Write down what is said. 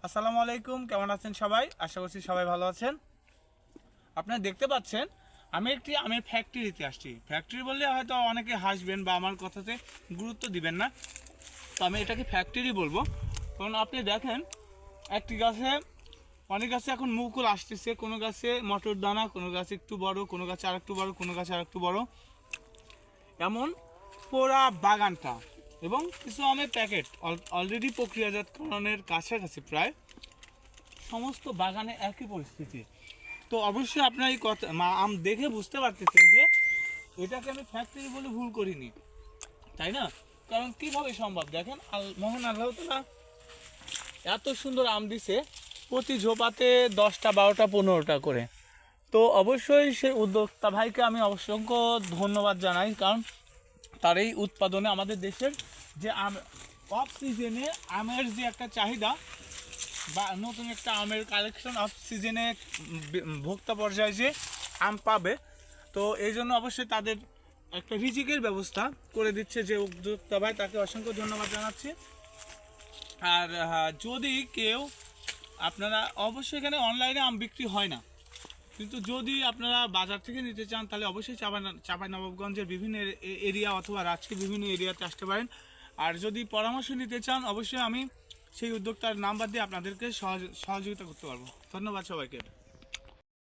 আসসালামু আলাইকুম, কেমন আছেন সবাই? আশা করছি সবাই ভালো আছেন। আপনারা দেখতে পাচ্ছেন আমি একটি আমের ফ্যাক্টরিতে আসছি। ফ্যাক্টরি বললে হয়তো অনেকে হাসবেন বা আমার কথাতে গুরুত্ব দিবেন না, তো আমি এটাকে ফ্যাক্টরি বলবো। কারণ আপনি দেখেন একটি গাছে, অনেক গাছে এখন মুকুল আসতেছে, কোনো গাছে মটর দানা, কোনো গাছে একটু বড়, কোনো গাছে আর একটু বড়, কোনো গাছে আর একটু বড়, এমন পুরা বাগানটা। এবং কিছু আমের প্যাকেট অলরেডি প্রক্রিয়াজাতকরণের কাছাকাছি প্রায়। সমস্ত বাগানে একই পরিস্থিতি। তো অবশ্যই আপনার এই কথা আম দেখে বুঝতে পারতেছেন যে এটাকে আমি ফ্যাক্টরি বলে ভুল করিনি, তাই না? কারণ কিভাবে সম্ভব, দেখেন মহান আল্লাহ তাআলা এত সুন্দর আম দিছে, প্রতি ঝোপাতে 10টা 12টা 15টা করে। তো অবশ্যই সেই উদ্যোক্তা ভাইকে আমি অসংখ্য ধন্যবাদ জানাই, কারণ তার এই উৎপাদনে আমাদের দেশের যে আম অফ সিজনে আমের যে একটা চাহিদা বা নতুন একটা আমের কালেকশন অফ সিজনে ভোক্তা পর্যায়ে যে আম পাবে, তো এই জন্য অবশ্যই তাদের একটা রিজিকের ব্যবস্থা করে দিচ্ছে যে উদ্যোক্তা ভাই, তাকে অসংখ্য ধন্যবাদ জানাচ্ছি। আর যদি কেউ আপনারা অবশ্যই এখানে অনলাইনে আম বিক্রি হয় না, কিন্তু যদি আপনারা বাজার থেকে নিতে চান তাহলে অবশ্যই চাঁপাইনবাবগঞ্জের বিভিন্ন এরিয়া অথবা রাজশাহীর বিভিন্ন এরিয়াতে আসতে পারেন। আর যদি পরামর্শ নিতে চান অবশ্যই আমি সেই উদ্যোক্তার নাম্বার দিয়ে আপনাদেরকে সহযোগিতা করতে পারবো। ধন্যবাদ সবাইকে।